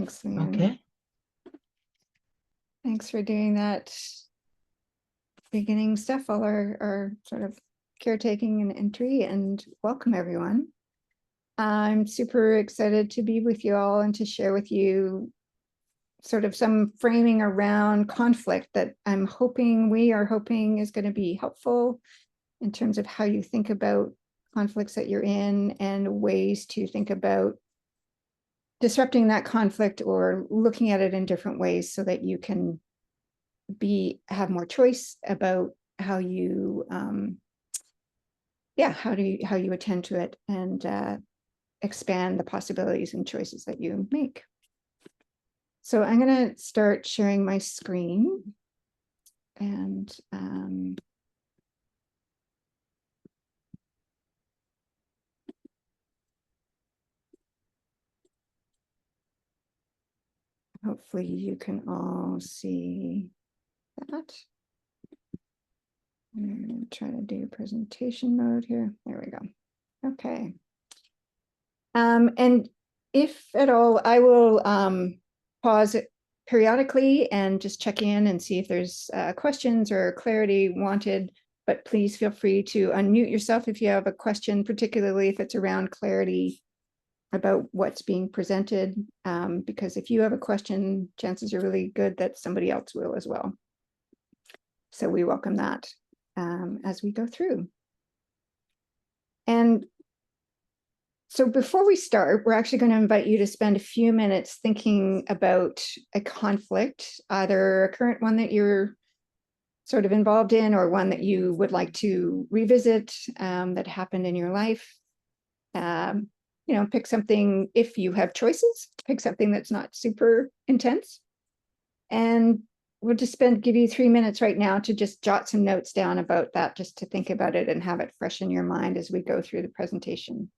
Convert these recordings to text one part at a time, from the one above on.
Thanks, Leanne. Okay. Thanks for doing that beginning stuff, all our sort of caretaking and entry, and welcome everyone. I'm super excited to be with you all and to share with you sort of some framing around conflict that we are hoping is going to be helpful in terms of how you think about conflicts that you're in and ways to think about disrupting that conflict or looking at it in different ways so that you can have more choice about how you how you attend to it and expand the possibilities and choices that you make. So I'm going to start sharing my screen and hopefully you can all see that. I'm going to try to do presentation mode here. There we go. Okay. And if at all, I will pause it periodically and just check in and see if there's questions or clarity wanted, but please feel free to unmute yourself if you have a question, particularly if it's around clarity about what's being presented, because if you have a question, chances are really good that somebody else will as well. So we welcome that as we go through. And so before we start, we're actually going to invite you to spend a few minutes thinking about a conflict, either a current one that you're sort of involved in or one that you would like to revisit that happened in your life. Pick something, if you have choices, pick something that's not super intense. And we'll just give you 3 minutes right now to just jot some notes down about that, just to think about it and have it fresh in your mind as we go through the presentation.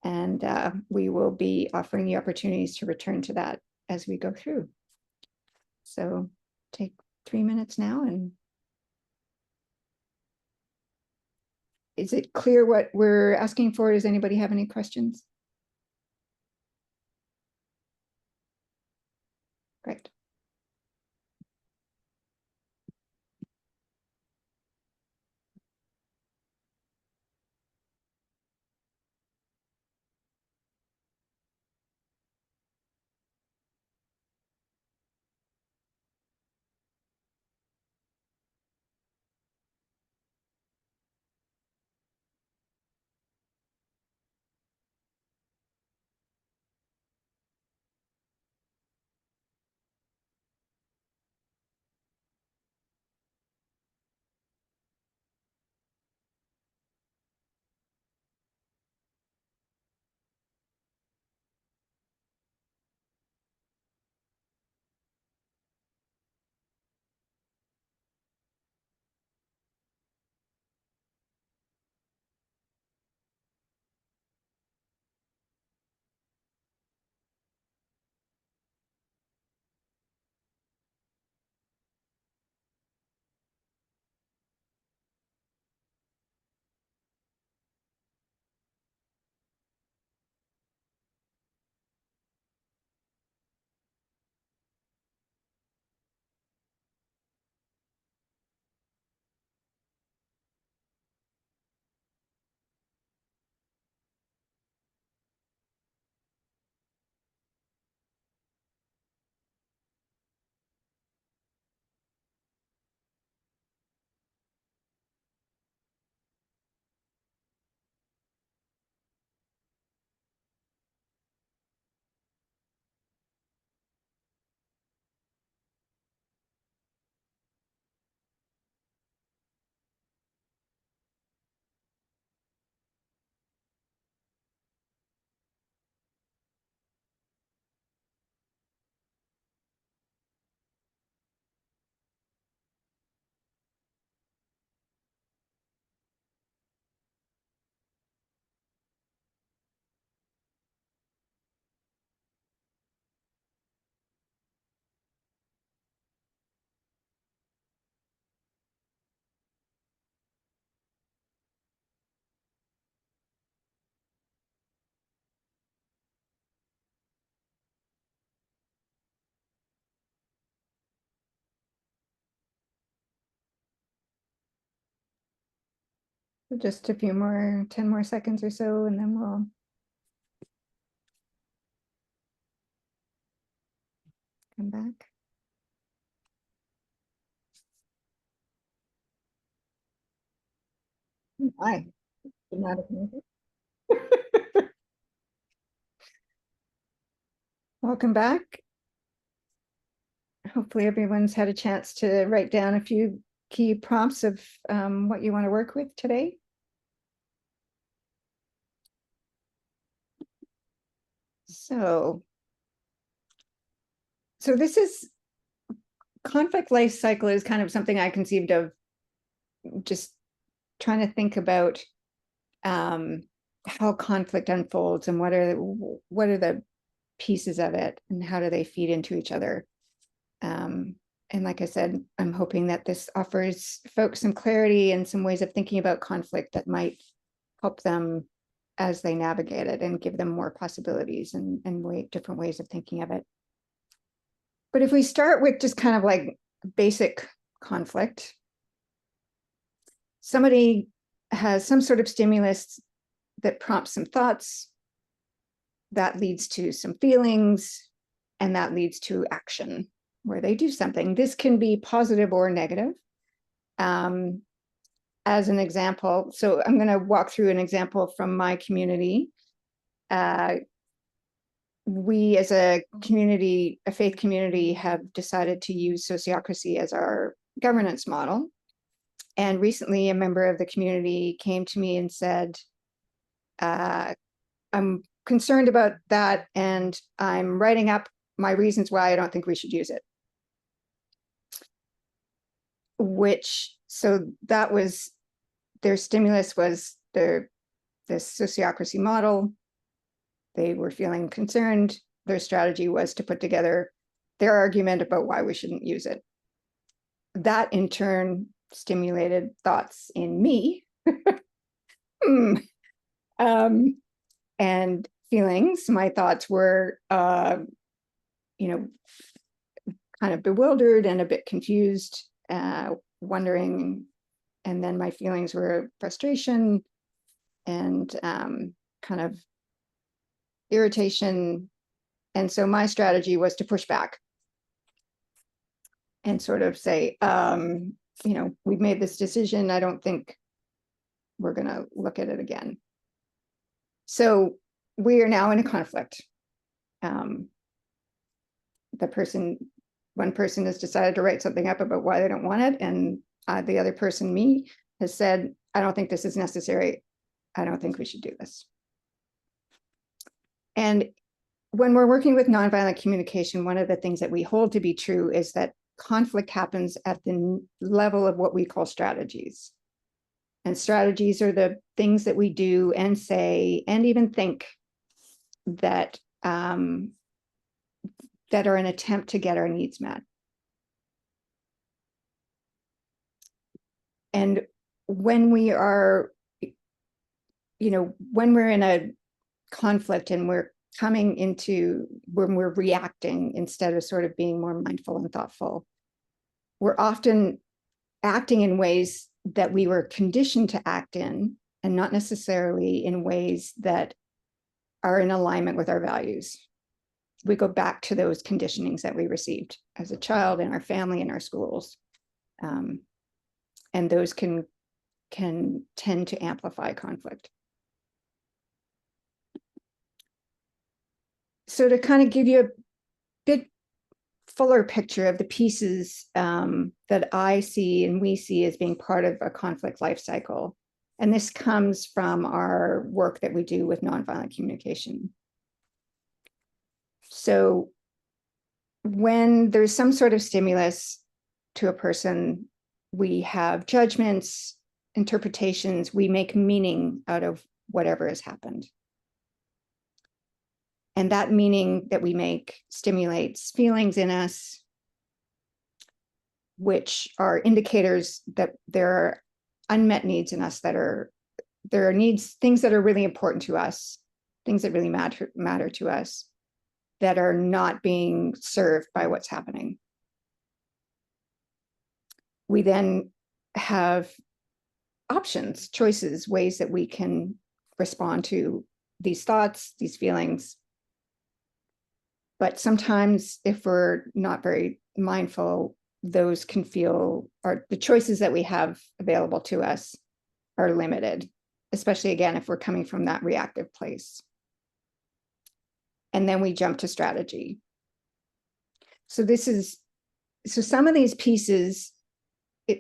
And we will be offering you opportunities to return to that as we go through. So take 3 minutes now. And is it clear what we're asking for? Does anybody have any questions? Great. Just a few more, 10 more seconds or so, and then we'll come back. Hi. Welcome back. Hopefully everyone's had a chance to write down a few key prompts of what you want to work with today. So this is conflict life cycle is kind of something I conceived of just trying to think about how conflict unfolds and what are the pieces of it and how do they feed into each other. And like I said, I'm hoping that this offers folks some clarity and some ways of thinking about conflict that might help them as they navigate it and give them more possibilities and different ways of thinking of it. But if we start with just kind of like basic conflict, somebody has some sort of stimulus that prompts some thoughts, that leads to some feelings, and that leads to action where they do something. This can be positive or negative. As an example, so I'm going to walk through an example from my community. We as a community, a faith community, have decided to use sociocracy as our governance model. And recently a member of the community came to me and said, I'm concerned about that and I'm writing up my reasons why I don't think we should use it. So that was, their stimulus was this sociocracy model. They were feeling concerned. Their strategy was to put together their argument about why we shouldn't use it. That in turn stimulated thoughts in me and feelings. My thoughts were, kind of bewildered and a bit confused, wondering. And then my feelings were frustration and kind of irritation. And so my strategy was to push back and sort of say, we've made this decision. I don't think we're going to look at it again. So we are now in a conflict. One person has decided to write something up about why they don't want it. And the other person, me, has said, I don't think this is necessary. I don't think we should do this. And when we're working with nonviolent communication, one of the things that we hold to be true is that conflict happens at the level of what we call strategies. And strategies are the things that we do and say and even think that that are an attempt to get our needs met. And when we are, when we're in a conflict and we're when we're reacting instead of sort of being more mindful and thoughtful, we're often acting in ways that we were conditioned to act in and not necessarily in ways that are in alignment with our values. We go back to those conditionings that we received as a child in our family and our schools. And those can tend to amplify conflict. So to kind of give you a bit fuller picture of the pieces that I see and we see as being part of a conflict life cycle, and this comes from our work that we do with nonviolent communication. So when there's some sort of stimulus to a person, we have judgments, interpretations, we make meaning out of whatever has happened. And that meaning that we make stimulates feelings in us, which are indicators that there are unmet needs in us, there are needs, things that are really important to us, things that really matter to us, that are not being served by what's happening. We then have options, choices, ways that we can respond to these thoughts, these feelings. But sometimes if we're not very mindful, those can feel, or the choices that we have available to us are limited, especially again, if we're coming from that reactive place. And then we jump to strategy. So some of these pieces,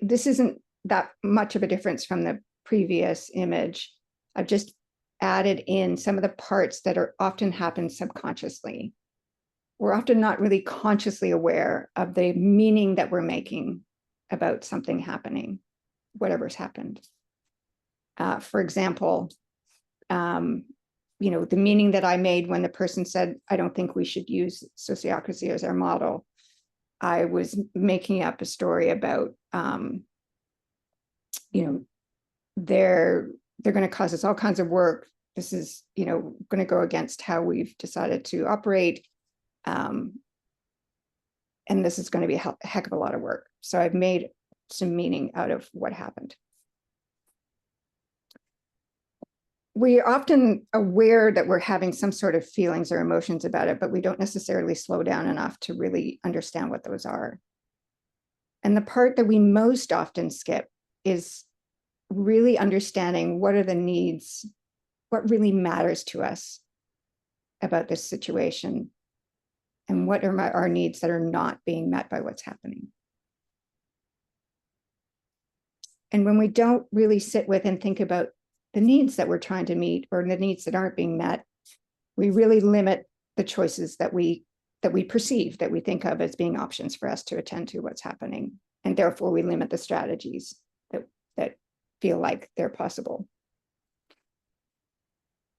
this isn't that much of a difference from the previous image. I've just added in some of the parts that are often happen subconsciously. We're often not really consciously aware of the meaning that we're making about something happening, whatever's happened. For example, the meaning that I made when the person said, I don't think we should use sociocracy as our model. I was making up a story about, they're going to cause us all kinds of work. This is, going to go against how we've decided to operate. And this is going to be a heck of a lot of work. So I've made some meaning out of what happened. We're often aware that we're having some sort of feelings or emotions about it, but we don't necessarily slow down enough to really understand what those are. And the part that we most often skip is really understanding what are the needs, what really matters to us about this situation, and what are our needs that are not being met by what's happening. And when we don't really sit with and think about the needs that we're trying to meet or the needs that aren't being met, we really limit the choices that we perceive, that we think of as being options for us to attend to what's happening. And therefore we limit the strategies that feel like they're possible.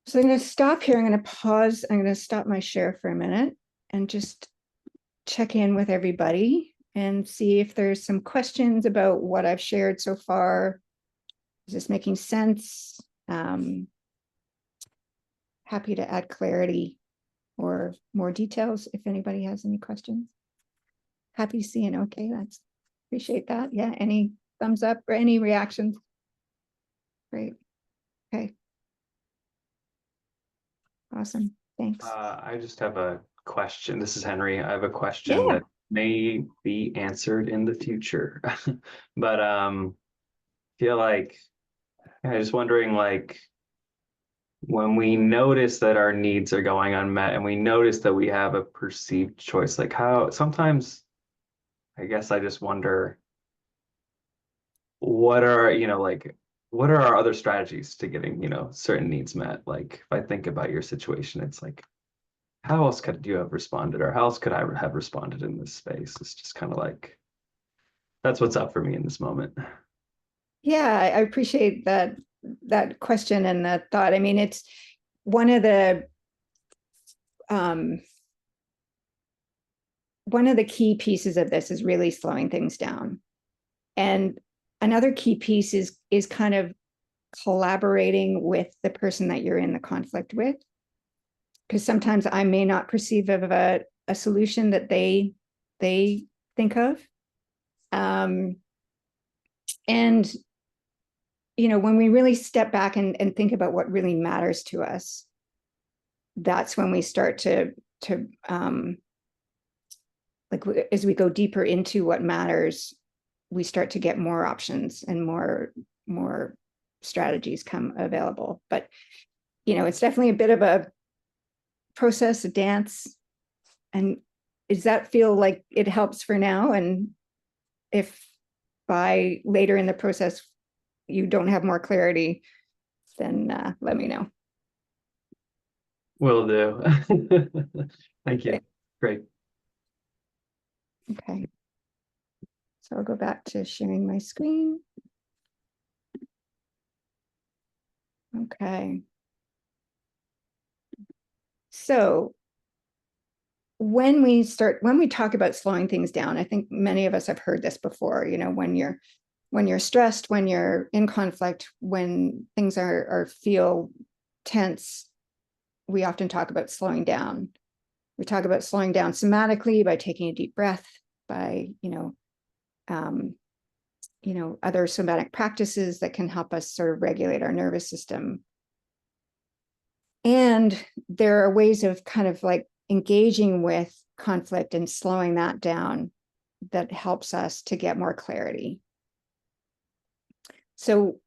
So I'm going to stop here. I'm going to pause. I'm going to stop my share for a minute and just check in with everybody and see if there's some questions about what I've shared so far. Is this making sense? Happy to add clarity or more details if anybody has any questions. Happy to see an okay. That's appreciate that. Yeah. Any thumbs up or any reactions? Great. Okay. Awesome. Thanks. I just have a question. This is Henry. I have a question Yeah. that may be answered in the future, but feel like I'm just wondering, like, when we notice that our needs are going unmet and we notice that we have a perceived choice, like how sometimes I guess I just wonder what are, what are our other strategies to getting, certain needs met? Like if I think about your situation, it's like, how else could you have responded, or how else could I have responded in this space? It's just kind of like, that's what's up for me in this moment. Yeah, I appreciate that question and that thought. I mean, it's one of the key pieces of this is really slowing things down. And another key piece is kind of collaborating with the person that you're in the conflict with. Because sometimes I may not perceive of a solution that they think of. And when we really step back and think about what really matters to us, that's when we start to like as we go deeper into what matters, we start to get more options and more strategies come available. But it's definitely a bit of a process, a dance. And does that feel like it helps for now? And if by later in the process you don't have more clarity, then let me know. Will do. Thank you. Okay. Great. Okay. So I'll go back to sharing my screen. Okay. So when we talk about slowing things down, I think many of us have heard this before, when you're stressed, when you're in conflict, when things are feel tense, we often talk about slowing down. We talk about slowing down somatically by taking a deep breath, by other somatic practices that can help us sort of regulate our nervous system. And there are ways of kind of like engaging with conflict and slowing that down that helps us to get more clarity. So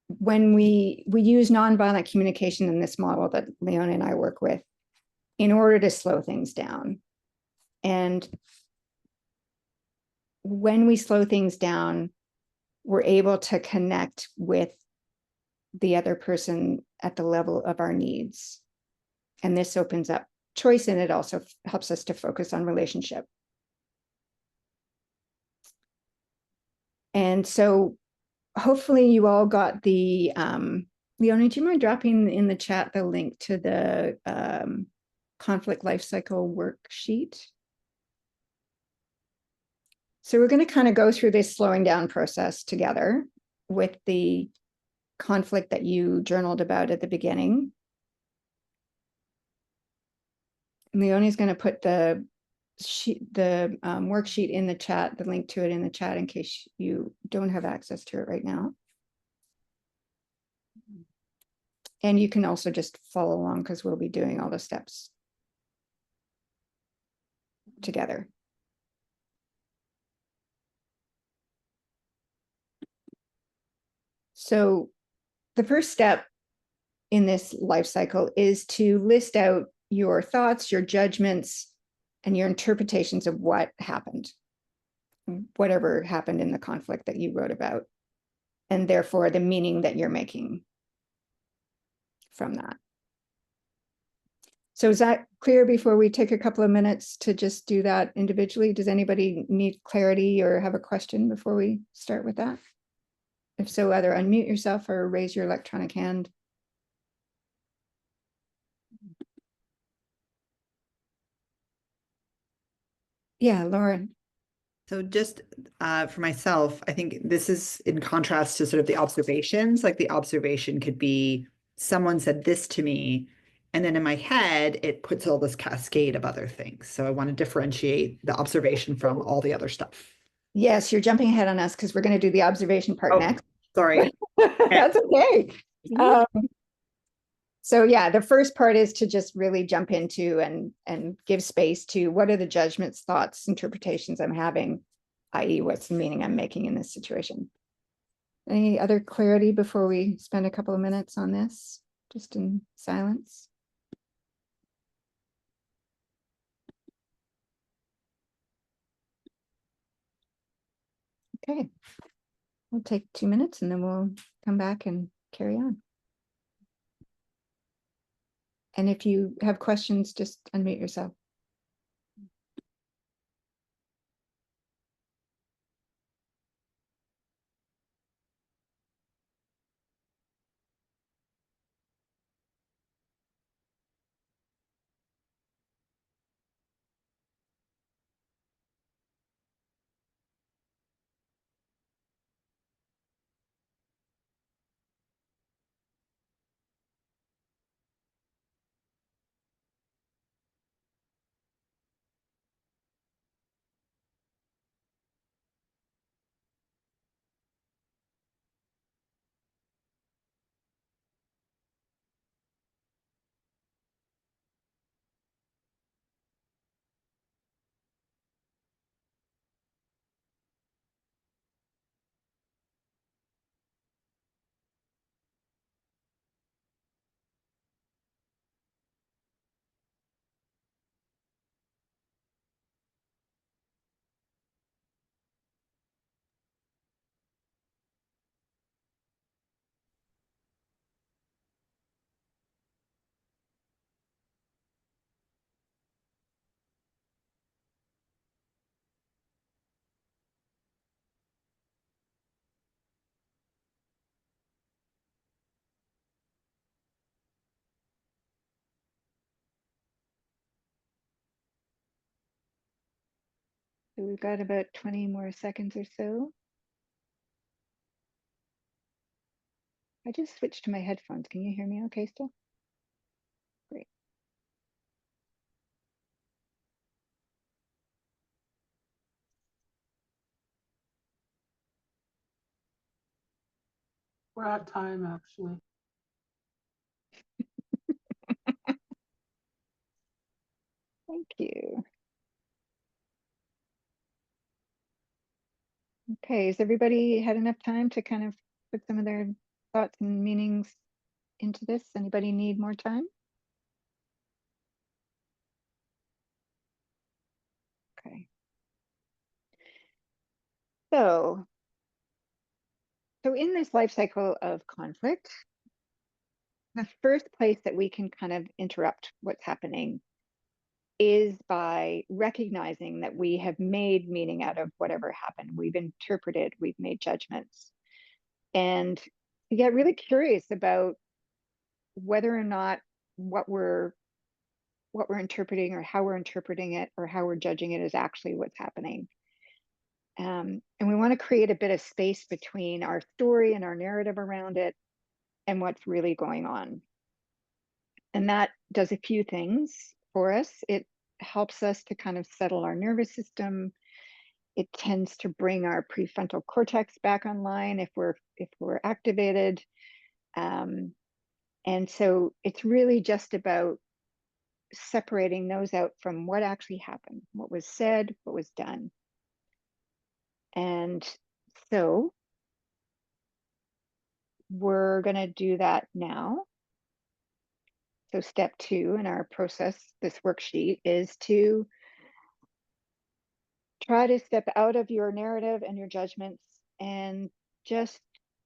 when we use nonviolent communication in this model that Leona and I work with in order to slow things down. And when we slow things down, we're able to connect with the other person at the level of our needs. And this opens up choice, and it also helps us to focus on relationship. And so hopefully you all got the, Leonie, do you mind dropping in the chat the link to the Conflict Lifecycle worksheet? So we're going to kind of go through this slowing down process together with the conflict that you journaled about at the beginning. Leonie's going to put the worksheet in the chat, the link to it in the chat in case you don't have access to it right now. And you can also just follow along because we'll be doing all the steps together. So the first step in this life cycle is to list out your thoughts, your judgments, and your interpretations of what happened, whatever happened in the conflict that you wrote about, and therefore the meaning that you're making from that. So is that clear before we take a couple of minutes to just do that individually? Does anybody need clarity or have a question before we start with that? If so, either unmute yourself or raise your electronic hand. Yeah, Lauren. So just for myself, I think this is in contrast to sort of the observations. Like the observation could be someone said this to me, and then in my head, it puts all this cascade of other things. So I want to differentiate the observation from all the other stuff. Yes, you're jumping ahead on us because we're going to do the observation part next. Sorry. That's okay. So yeah, the first part is to just really jump into and give space to what are the judgments, thoughts, interpretations I'm having, i.e. what's the meaning I'm making in this situation. Any other clarity before we spend a couple of minutes on this, just in silence? Okay, we'll take 2 minutes and then we'll come back and carry on. And if you have questions, just unmute yourself. So we've got about 20 more seconds or so. I just switched to my headphones. Can you hear me okay still? Great. We're at time, actually. Thank you. Okay, has everybody had enough time to kind of put some of their thoughts and meanings into this? Anybody need more time? Okay. So in this life cycle of conflict, the first place that we can kind of interrupt what's happening is by recognizing that we have made meaning out of whatever happened. We've interpreted, we've made judgments. And to get really curious about whether or not what we're interpreting or how we're interpreting it or how we're judging it is actually what's happening. And we want to create a bit of space between our story and our narrative around it and what's really going on. And that does a few things for us. It helps us to kind of settle our nervous system. It tends to bring our prefrontal cortex back online if we're activated. And so it's really just about separating those out from what actually happened, what was said, what was done. And so we're going to do that now. So step 2 in our process, this worksheet, is to try to step out of your narrative and your judgments and just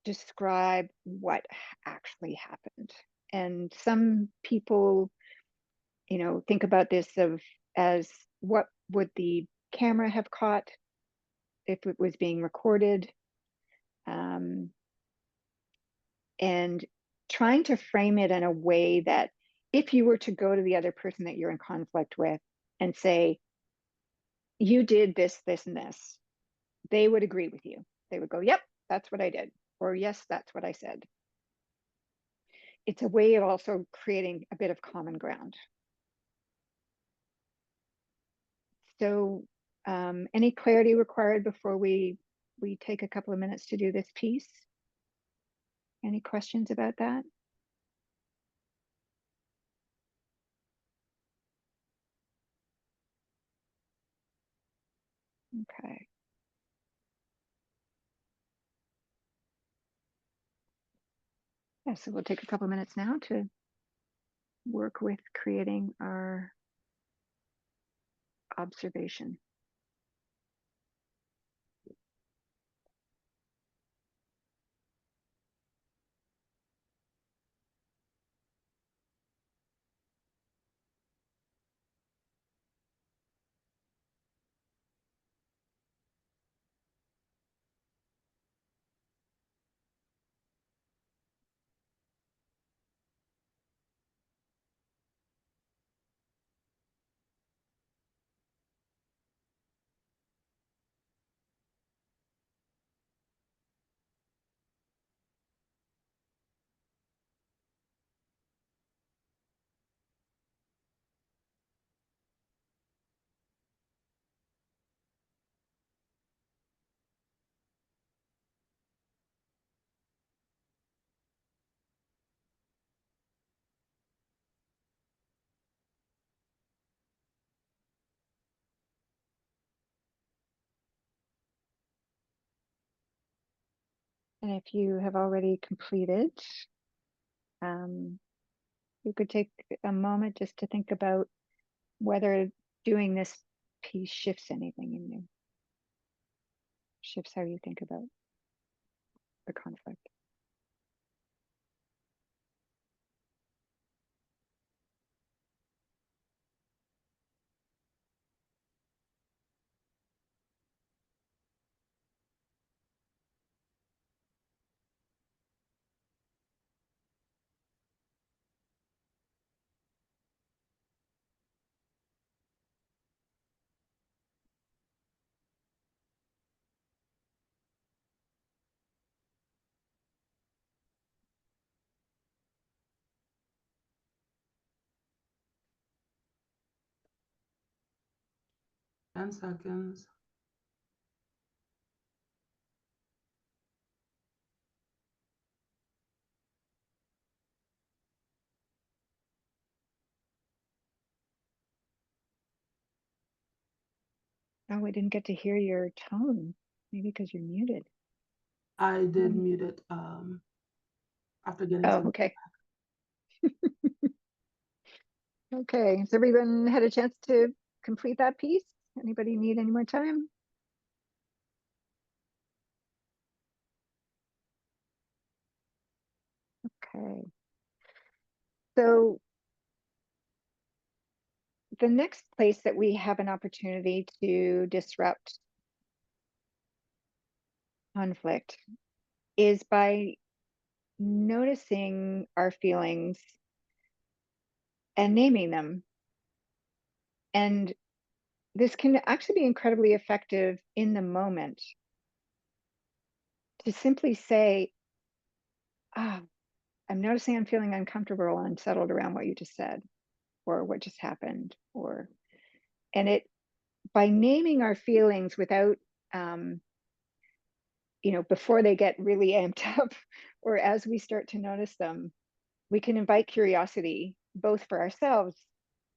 describe what actually happened. And some people, think about this as what would the camera have caught if it was being recorded, and trying to frame it in a way that if you were to go to the other person that you're in conflict with and say, you did this, this, and this, they would agree with you. They would go, yep, that's what I did. Or yes, that's what I said. It's a way of also creating a bit of common ground. So any clarity required before we take a couple of minutes to do this piece? Any questions about that? Okay. Yeah, so we'll take a couple of minutes now to work with creating our observation. And if you have already completed, you could take a moment just to think about whether doing this piece shifts anything in you, shifts how you think about the conflict. Ten seconds. Oh, we didn't get to hear your tone, maybe because you're muted. I did Mm. mute it after getting Oh, some. okay. Okay, has everyone had a chance to complete that piece? Anybody need any more time? Okay. So the next place that we have an opportunity to disrupt conflict is by noticing our feelings and naming them. And this can actually be incredibly effective in the moment to simply say, ah, I'm noticing I'm feeling uncomfortable and unsettled around what you just said or what just happened. And it, by naming our feelings without, um, before they get really amped up or as we start to notice them, we can invite curiosity both for ourselves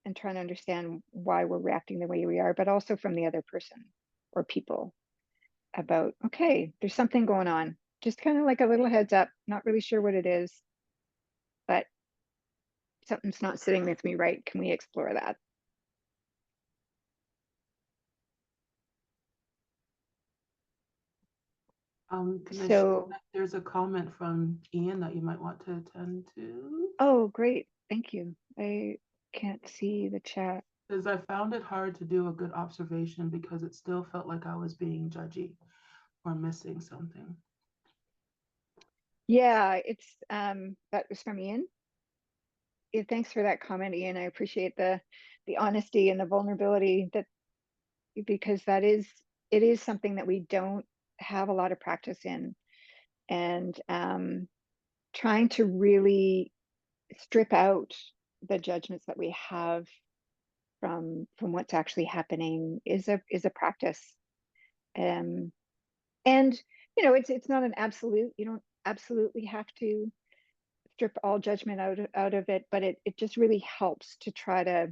and trying to understand why we're reacting the way we are, but also from the other person or people about, okay, there's something going on. Just kind of like a little heads up, not really sure what it is, but something's not sitting with me right. Can we explore that? Can I share So, that there's a comment from Ian that you might want to attend to? oh, great. Thank you. I can't see the chat. Because I found it hard to do a good observation because it still felt like I was being judgy or missing something. Yeah, it's that was from Ian. Yeah, thanks for that comment, Ian. I appreciate the honesty and the vulnerability that, because it is something that we don't have a lot of practice in, and trying to really strip out the judgments that we have from what's actually happening is a practice. um and it's not an absolute. You don't absolutely have to strip all judgment out of it, but it just really helps to try to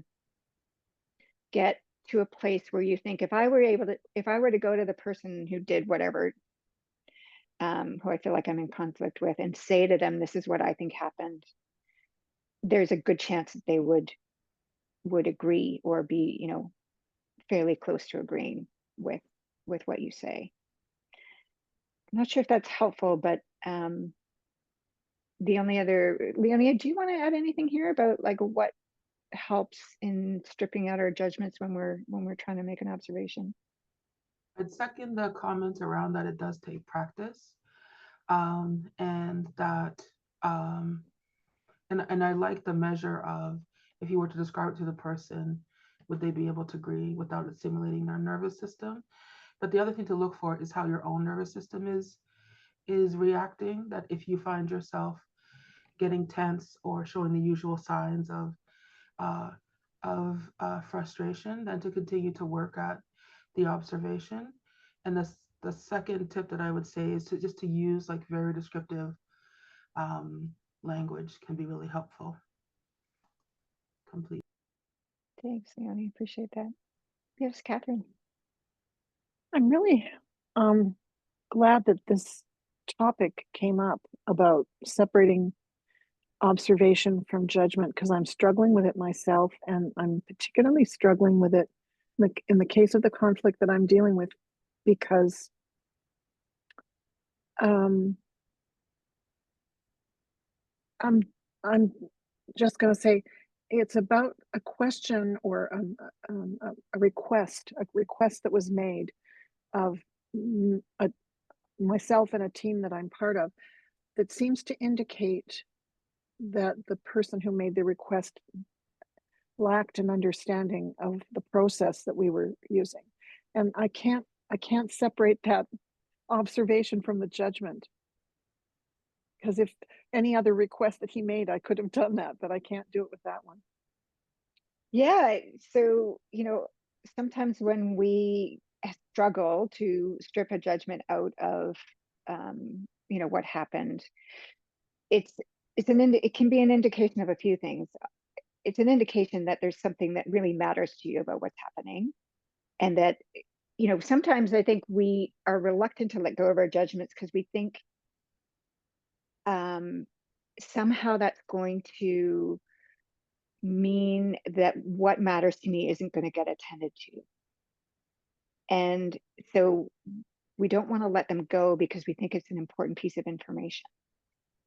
get to a place where you think, if I were to go to the person who did whatever, who I feel like I'm in conflict with, and say to them, this is what I think happened, there's a good chance that they would agree or be, fairly close to agreeing with what you say. I'm not sure if that's helpful, but the only other, Leonia, do you want to add anything here about like what helps in stripping out our judgments when we're trying to make an observation? I'd second the comment around that it does take practice, and that and I like the measure of, if you were to describe it to the person, would they be able to agree without it stimulating their nervous system? But the other thing to look for is how your own nervous system is reacting. That if you find yourself getting tense or showing the usual signs uh, of frustration, then to continue to work at the observation. And the second tip that I would say is to just to use like very descriptive language can be really helpful. Complete. Thanks, Leonie. Appreciate that. Yes, Catherine. I'm really glad that this topic came up about separating observation from judgment, because I'm struggling with it myself, and I'm particularly struggling with it in the case of the conflict that I'm dealing with, because I'm I'm just going to say it's about a question or a request that was made of myself and a team that I'm part of, that seems to indicate that the person who made the request lacked an understanding of the process that we were using. And I can't separate that observation from the judgment, because if any other request that he made, I could have done that, but I can't do it with that one. Yeah, so sometimes when we struggle to strip a judgment out of what happened, it can be an indication of a few things. It's an indication that there's something that really matters to you about what's happening, and that sometimes I think we are reluctant to let go of our judgments because we think somehow that's going to mean that what matters to me isn't going to get attended to. And so we don't want to let them go because we think it's an important piece of information.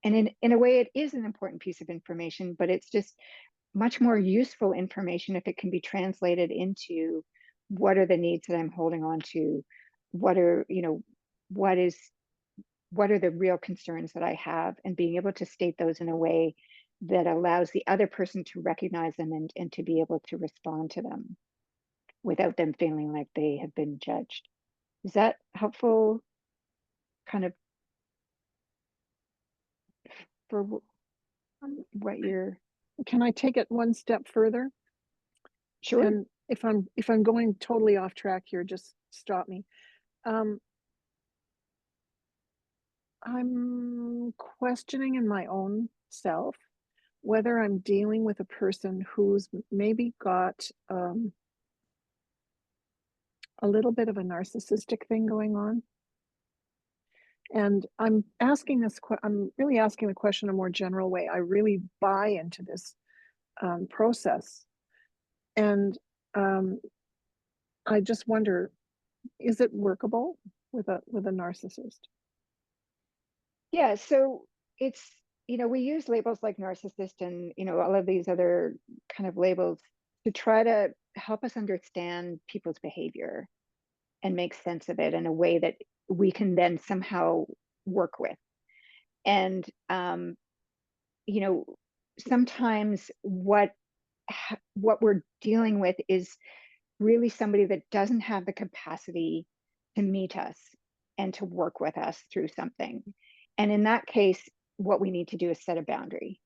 And in a way, it is an important piece of information, but it's just much more useful information if it can be translated into what are the needs that I'm holding on to, what are, what are the real concerns that I have, and being able to state those in a way that allows the other person to recognize them and to be able to respond to them without them feeling like they have been judged. Is that helpful kind of for what you're? Can I take it one step further? Sure. And if I'm going totally off track here, just stop me. I'm questioning in my own self whether I'm dealing with a person who's maybe got a little bit of a narcissistic thing going on. And I'm really asking the question in a more general way. I really buy into this process. And I just wonder, is it workable with a narcissist? Yeah, so it's, we use labels like narcissist and, all of these other kind of labels to try to help us understand people's behavior and make sense of it in a way that we can then somehow work with. And, sometimes what we're dealing with is really somebody that doesn't have the capacity to meet us and to work with us through something. And in that case, what we need to do is set a boundary.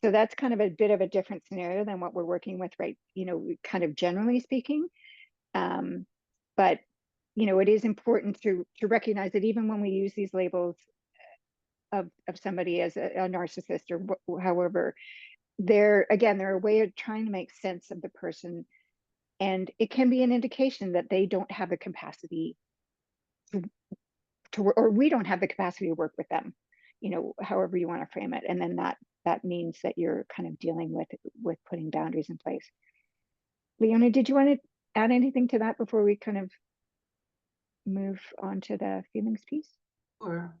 So that's kind of a bit of a different scenario than what we're working with, right? Kind of generally speaking. But it is important to recognize that even when we use these labels of somebody as a narcissist or however, they're a way of trying to make sense of the person. And it can be an indication that they don't have the capacity to or we don't have the capacity to work with them, however you want to frame it. And then that means that you're kind of dealing with putting boundaries in place. Leonie, did you want to add anything to that before we kind of move on to the feelings piece? Sure.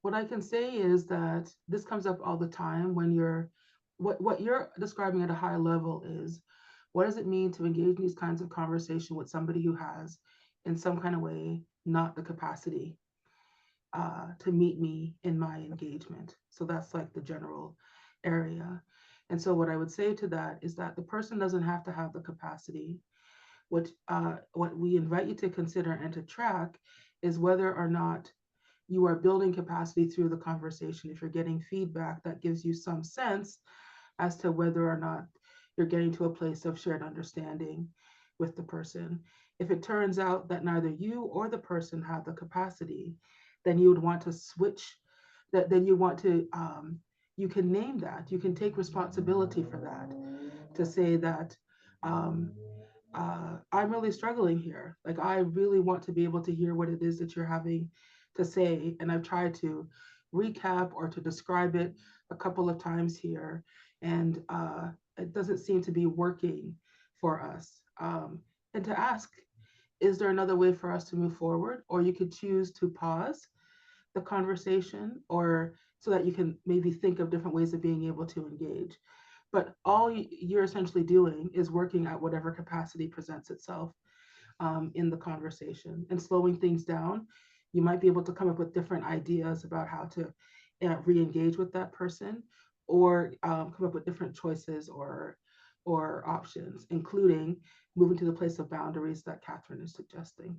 What I can say is that this comes up all the time when what you're describing at a high level is, what does it mean to engage in these kinds of conversation with somebody who has, in some kind of way, not the capacity to meet me in my engagement? So that's like the general area. And so what I would say to that is that the person doesn't have to have the capacity. What we invite you to consider and to track is whether or not you are building capacity through the conversation. If you're getting feedback that gives you some sense as to whether or not you're getting to a place of shared understanding with the person. If it turns out that neither you or the person have the capacity, then you would want to switch that. Then you want to, you can name that. You can take responsibility for that, to say that, I'm really struggling here. Like, I really want to be able to hear what it is that you're having to say. And I've tried to recap or to describe it a couple of times here. And it doesn't seem to be working for us. And to ask, is there another way for us to move forward? Or you could choose to pause the conversation, or so that you can maybe think of different ways of being able to engage. But all you're essentially doing is working at whatever capacity presents itself in the conversation and slowing things down. You might be able to come up with different ideas about how to re-engage with that person, or come up with different choices or options, including moving to the place of boundaries that Catherine is suggesting.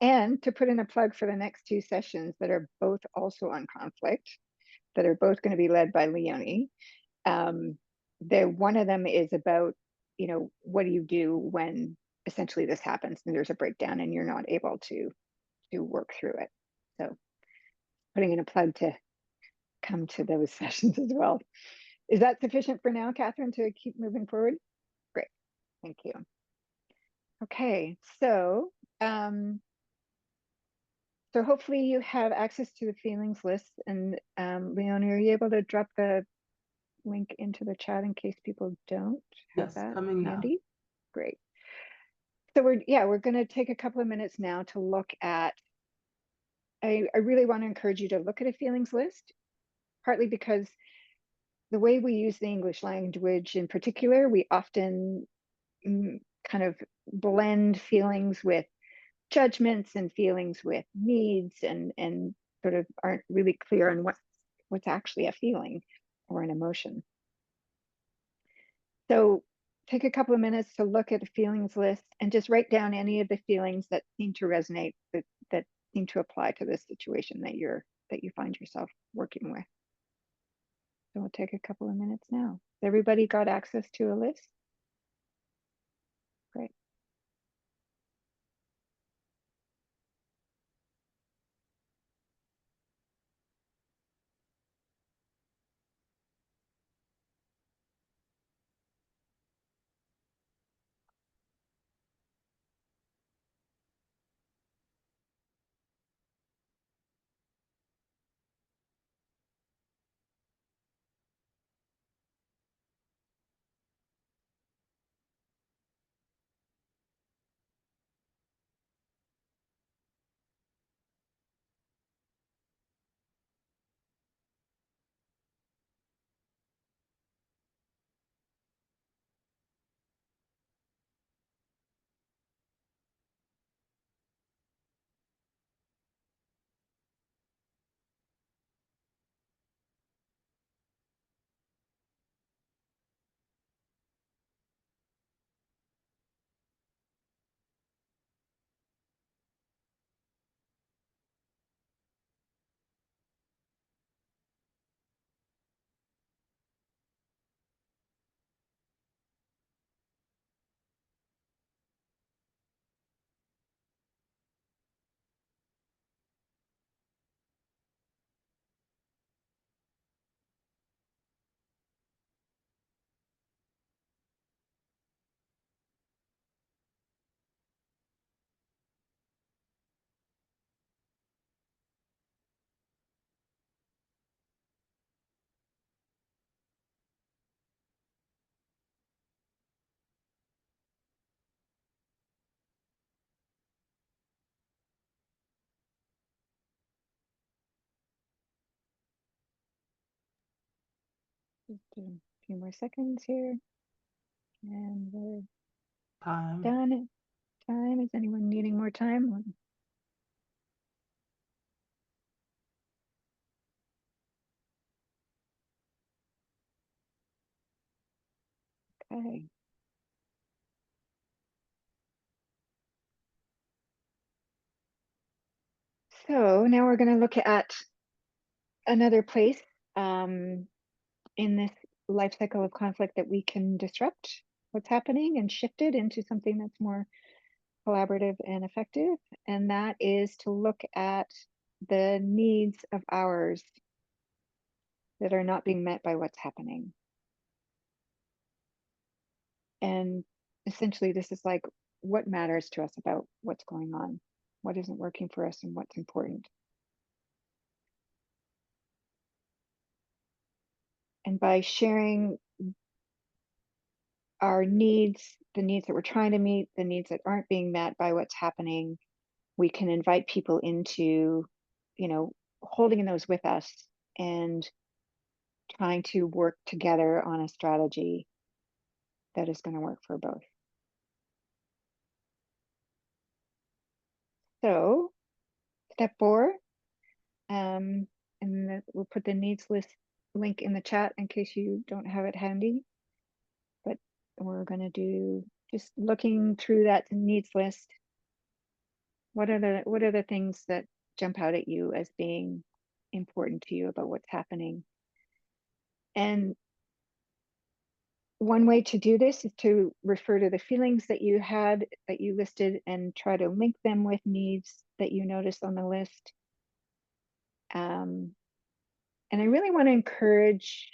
And to put in a plug for the next two sessions that are both also on conflict, that are both going to be led by Leonie. One of them is about, what do you do when essentially this happens and there's a breakdown and you're not able to work through it. So putting in a plug to come to those sessions as well. Is that sufficient for now, Catherine, to keep moving forward? Great, thank you. Okay, so hopefully you have access to the feelings list, and Leonie, are you able to drop the link into the chat in case people don't have Yes, that coming now. handy? Great. So we're going to take a couple of minutes now to look at, I really want to encourage you to look at a feelings list, partly because the way we use the English language in particular, we often kind of blend feelings with judgments and feelings with needs, and sort of aren't really clear on what's actually a feeling or an emotion. So take a couple of minutes to look at a feelings list and just write down any of the feelings that seem to resonate, that seem to apply to this situation that you find yourself working with. So we'll take a couple of minutes now. Has everybody got access to a list? Great. Just a few more seconds here. And we're Time. done. Time. Is anyone needing more time? Okay. So now we're going to look at another place in this life cycle of conflict that we can disrupt what's happening and shift it into something that's more collaborative and effective. And that is to look at the needs of ours that are not being met by what's happening. And essentially, this is like what matters to us about what's going on, what isn't working for us, and what's important. And by sharing our needs, the needs that we're trying to meet, the needs that aren't being met by what's happening, we can invite people into, holding those with us and trying to work together on a strategy that is going to work for both. So, step 4, and we'll put the needs list link in the chat in case you don't have it handy. But we're going to do just looking through that needs list. What are the things that jump out at you as being important to you about what's happening? And one way to do this is to refer to the feelings that you had, that you listed, and try to link them with needs that you noticed on the list. And I really want to encourage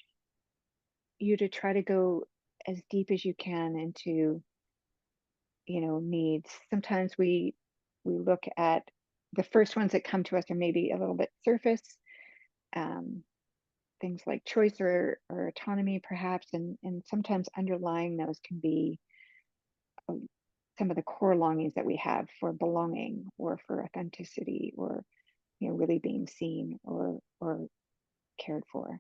you to try to go as deep as you can into needs. Sometimes we look at the first ones that come to us are maybe a little bit surface, things like choice or autonomy, perhaps, and sometimes underlying those can be some of the core longings that we have for belonging or for authenticity or really being seen or cared for.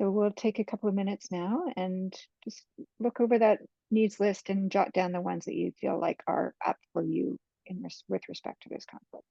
So we'll take a couple of minutes now and just look over that needs list and jot down the ones that you feel like are up for you with respect to this conflict.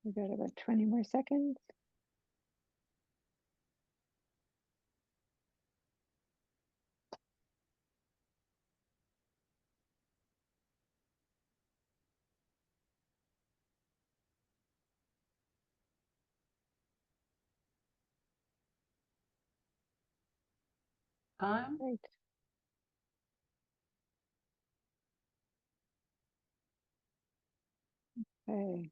We've got about 20 more seconds. Time. Great. Okay.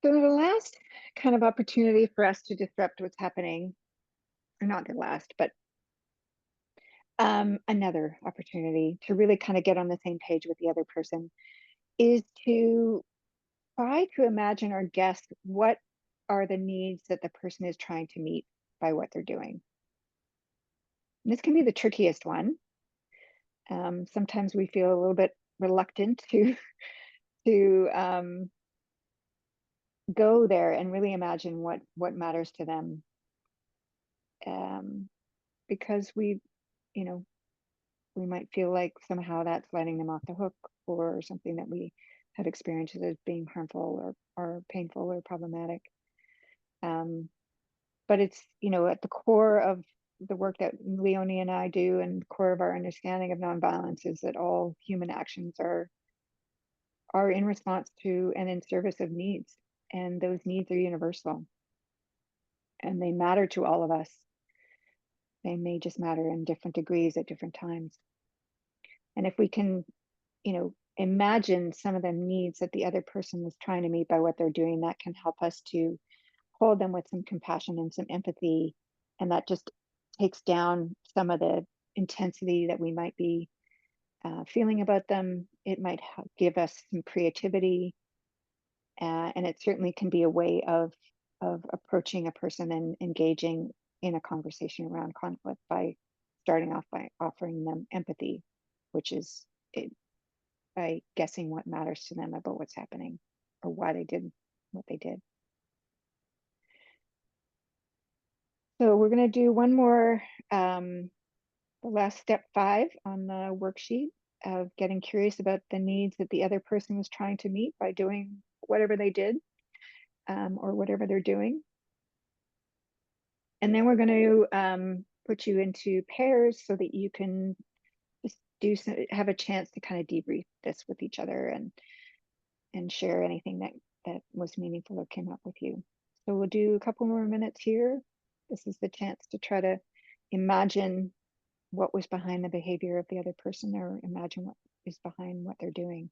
So the last kind of opportunity for us to disrupt what's happening, or not the last, but another opportunity to really kind of get on the same page with the other person, is to try to imagine or guess what are the needs that the person is trying to meet by what they're doing. And this can be the trickiest one. Sometimes we feel a little bit reluctant to go there and really imagine what matters to them, because you know we might feel like somehow that's letting them off the hook, or something that we have experienced as being harmful or painful or problematic. But it's at the core of the work that Leonie and I do, and core of our understanding of nonviolence, is that all human actions are in response to and in service of needs, and those needs are universal and they matter to all of us. They may just matter in different degrees at different times. And if we can imagine some of the needs that the other person is trying to meet by what they're doing, that can help us to hold them with some compassion and some empathy, and that just takes down some of the intensity that we might be feeling about them. It might give us some creativity, and it certainly can be a way of approaching a person and engaging in a conversation around conflict by starting off by offering them empathy, which is by guessing what matters to them about what's happening or why they did what they did. So we're going to do one more, the last step 5 on the worksheet, of getting curious about the needs that the other person was trying to meet by doing whatever they did, or whatever they're doing. And then we're going to put you into pairs so that you can just have a chance to kind of debrief this with each other and share anything that was meaningful or came up with you. So we'll do a couple more minutes here. This is the chance to try to imagine what was behind the behavior of the other person, or imagine what is behind what they're doing.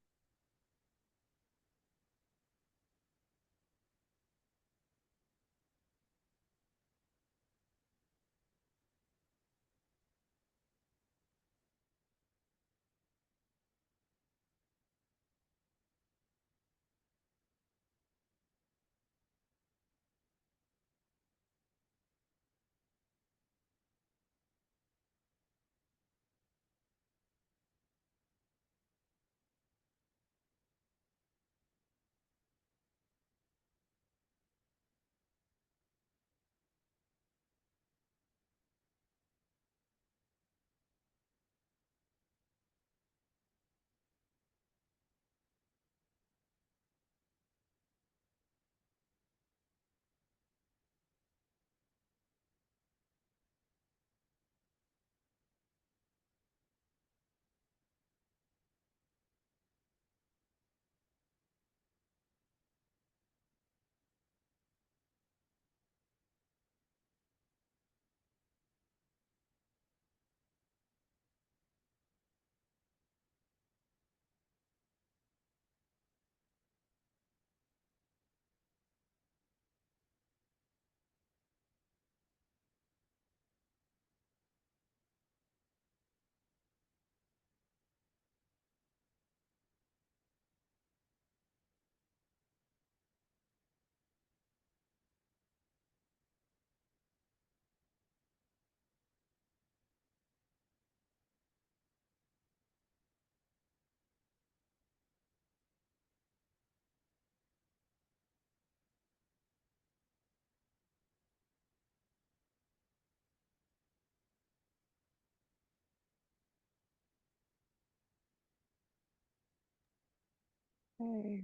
Okay.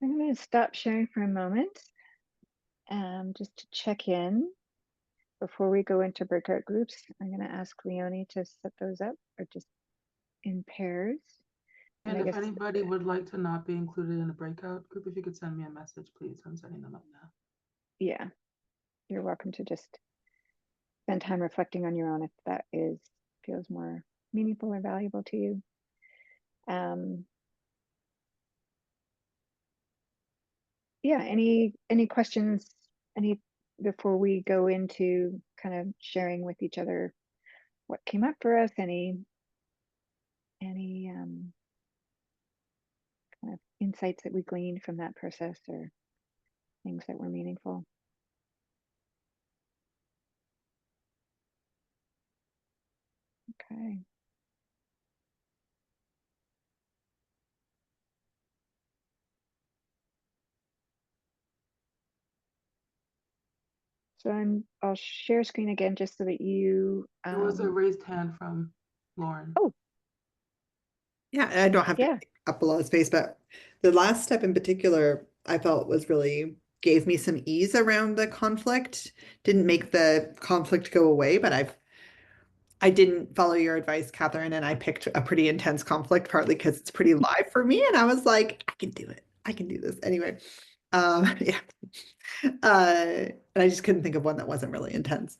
I'm going to stop sharing for a moment, just to check in before we go into breakout groups. I'm going to ask Leonie to set those up, or just in pairs. And I if guess, anybody would like to not be included in a breakout group, if you could send me a message, please. I'm setting them up now. yeah, you're welcome to just spend time reflecting on your own if that feels more meaningful or valuable to you. Yeah, any questions, before we go into kind of sharing with each other what came up for us, any kind of insights that we gleaned from that process, or things that were meaningful. Okay. So I'll share screen again just so that you, There was a raised hand from Lauren. Oh, Yeah, I don't have to yeah, take up a lot of space, but the last step in particular, I felt was really gave me some ease around the conflict. Didn't make the conflict go away, but I didn't follow your advice, Catherine, and I picked a pretty intense conflict, partly because it's pretty live for me, and I was like, I can do it. I can do this. Anyway, yeah. And I just couldn't think of one that wasn't really intense.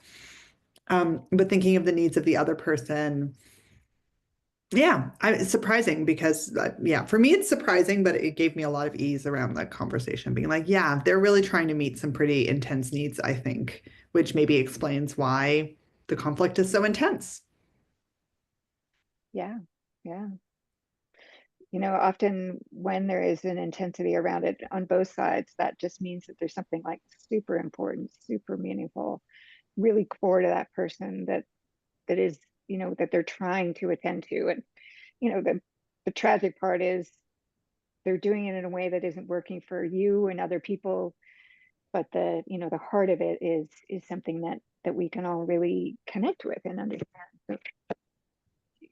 But thinking of the needs of the other person, yeah, it's surprising because, yeah, for me it's surprising, but it gave me a lot of ease around the conversation, being like, yeah, they're really trying to meet some pretty intense needs, I think, which maybe explains why the conflict is so intense. yeah, yeah. Often when there is an intensity around it on both sides, that just means that there's something like super important, super meaningful, really core to that person that is, that they're trying to attend to. And, the tragic part is they're doing it in a way that isn't working for you and other people. But the heart of it is something that we can all really connect with and understand. So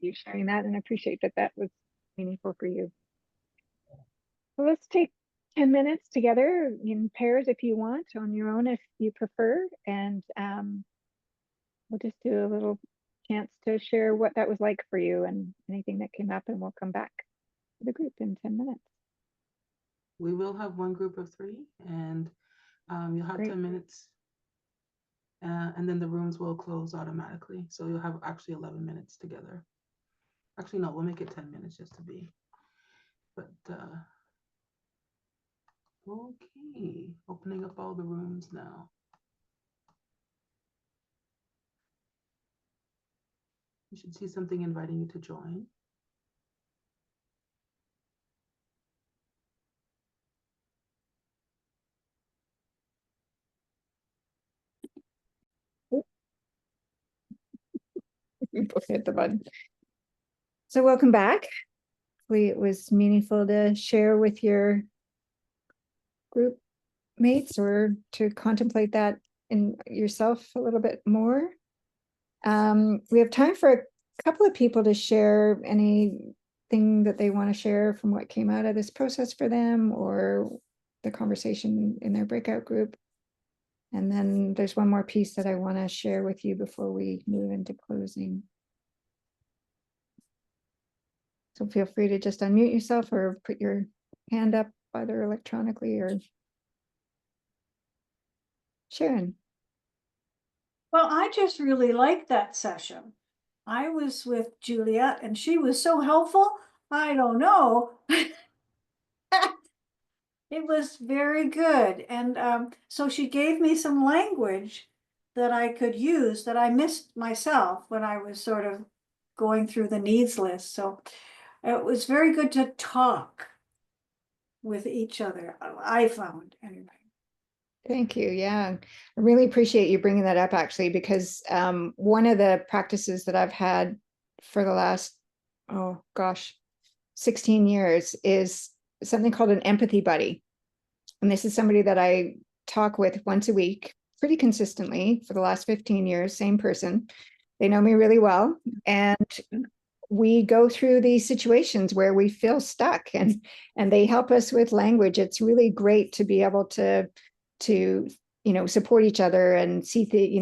you sharing that, and I appreciate that was meaningful for you. So let's take 10 minutes together in pairs if you want, on your own if you prefer, and we'll just do a little chance to share what that was like for you and anything that came up, and we'll come back to the group in 10 minutes. We will have one group of 3, and you'll have Great. 10 minutes. And then the rooms will close automatically. So you'll have actually 11 minutes together. Actually, no, we'll make it 10 minutes just to be. But okay, opening up all the rooms now. You should see something inviting you to join. You both hit the button. So welcome back. Hopefully it was meaningful to share with your group mates or to contemplate that in yourself a little bit more. We have time for a couple of people to share anything that they want to share from what came out of this process for them or the conversation in their breakout group. And then there's one more piece that I want to share with you before we move into closing. So feel free to just unmute yourself or put your hand up either electronically or Sharon. Well, I just really liked that session. I was with Juliet and she was so helpful. I don't know. It was very good. And so she gave me some language that I could use that I missed myself when I was sort of going through the needs list. So it was very good to talk with each other, I found anyway. Thank you. Yeah, I really appreciate you bringing that up actually, because one of the practices that I've had for the last, 16 years is something called an empathy buddy. And this is somebody that I talk with once a week, pretty consistently for the last 15 years, same person. They know me really well. And we go through these situations where we feel stuck and they help us with language. It's really great to be able to support each other and see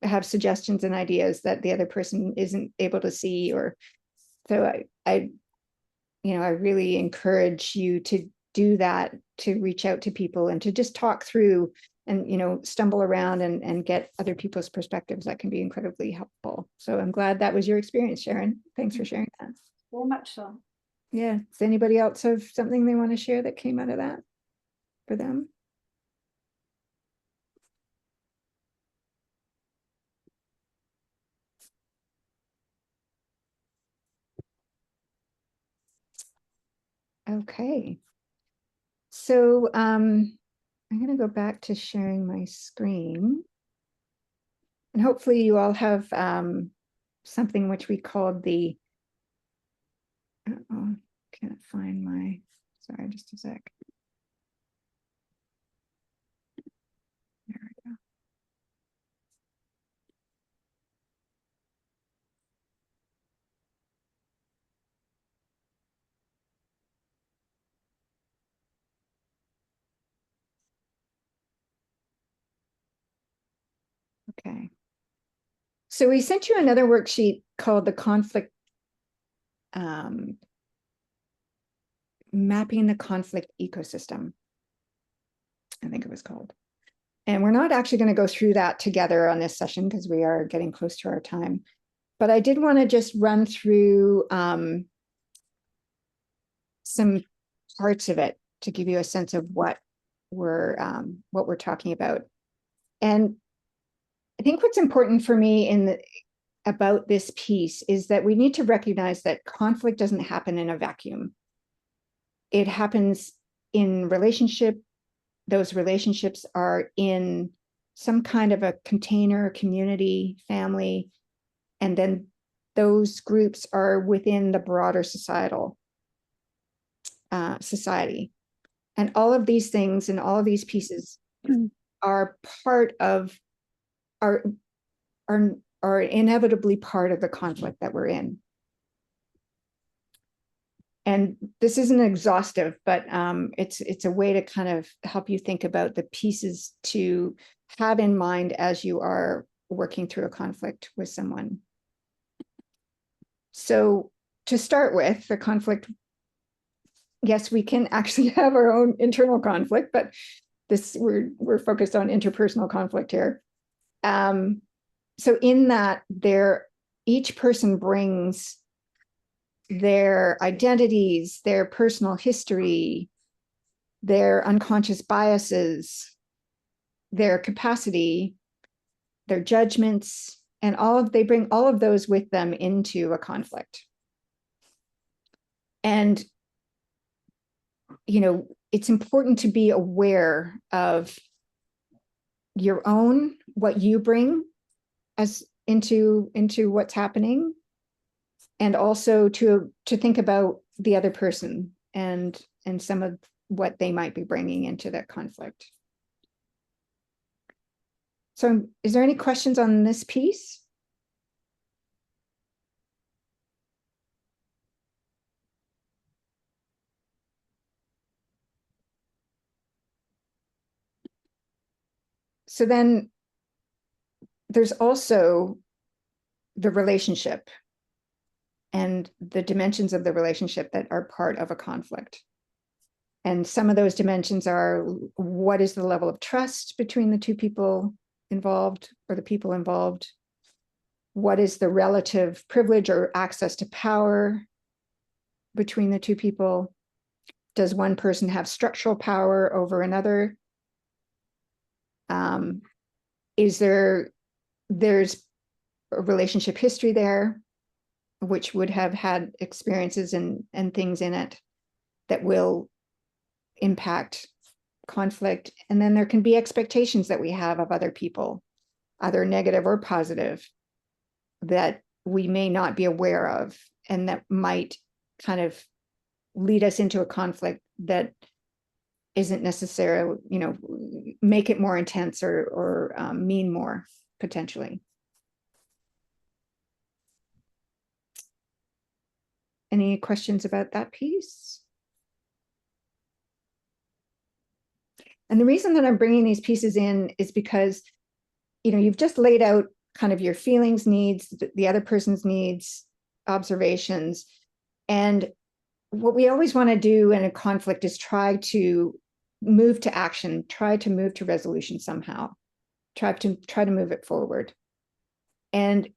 have suggestions and ideas that the other person isn't able to see. Or so I really encourage you to do that, to reach out to people and to just talk through and stumble around and get other people's perspectives. That can be incredibly helpful. So I'm glad that was your experience, Sharon. Thanks for sharing that. Very much so. Yeah. Does anybody else have something they want to share that came out of that for them? Okay. So I'm going to go back to sharing my screen. And hopefully you all have something which we called the, can't find my, sorry, just a sec. There we go. Okay. So we sent you another worksheet called the conflict, mapping the conflict ecosystem, I think it was called. And we're not actually going to go through that together on this session because we are getting close to our time. But I did want to just run through some parts of it to give you a sense of what we're talking about. And I think what's important for me about this piece is that we need to recognize that conflict doesn't happen in a vacuum. It happens in relationship. Those relationships are in some kind of a container, community, family, and then those groups are within the broader society. And all of these things and all of these pieces are part of, are inevitably part of the conflict that we're in. And this isn't exhaustive, but it's a way to kind of help you think about the pieces to have in mind as you are working through a conflict with someone. So to start with, the conflict, yes, we can actually have our own internal conflict, but we're focused on interpersonal conflict here. So in that, each person brings their identities, their personal history, their unconscious biases, their capacity, their judgments, and they bring all of those with them into a conflict. And, it's important to be aware of what you bring as into what's happening, and also to think about the other person and some of what they might be bringing into that conflict. So is there any questions on this piece? So then there's also the relationship and the dimensions of the relationship that are part of a conflict. And some of those dimensions are, what is the level of trust between the two people involved or the people involved? What is the relative privilege or access to power between the two people? Does one person have structural power over another? There's a relationship history there, which would have had experiences and things in it that will impact conflict. And then there can be expectations that we have of other people, either negative or positive, that we may not be aware of, and that might kind of lead us into a conflict that isn't necessarily, make it more intense or mean more potentially. Any questions about that piece? And the reason that I'm bringing these pieces in is because, you've just laid out kind of your feelings, needs, the other person's needs, observations. And what we always want to do in a conflict is try to move to action, try to move to resolution somehow, try to move it forward. And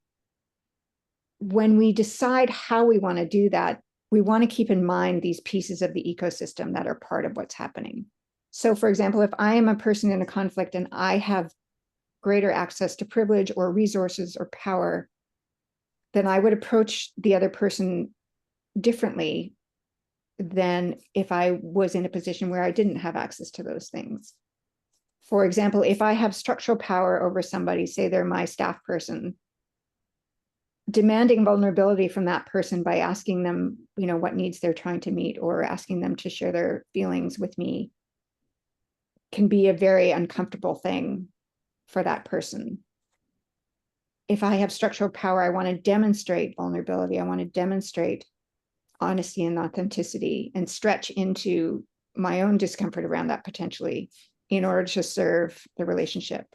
when we decide how we want to do that, we want to keep in mind these pieces of the ecosystem that are part of what's happening. So for example, if I am a person in a conflict and I have greater access to privilege or resources or power, then I would approach the other person differently than if I was in a position where I didn't have access to those things. For example, if I have structural power over somebody, say they're my staff person, demanding vulnerability from that person by asking them, what needs they're trying to meet, or asking them to share their feelings with me, can be a very uncomfortable thing for that person. If I have structural power, I want to demonstrate vulnerability. I want to demonstrate honesty and authenticity and stretch into my own discomfort around that potentially in order to serve the relationship.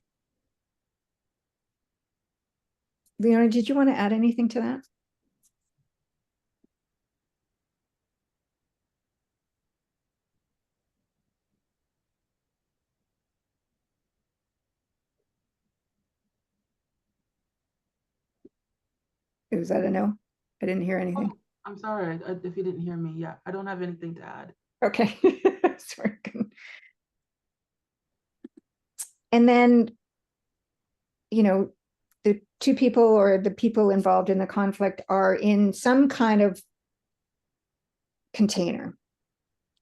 Leona, did you want to add anything to that? Was that a no? I didn't hear anything. Oh, I'm sorry if you didn't hear me. Yeah, I don't have anything to add. Okay. Sorry. And then, the two people or the people involved in the conflict are in some kind of container,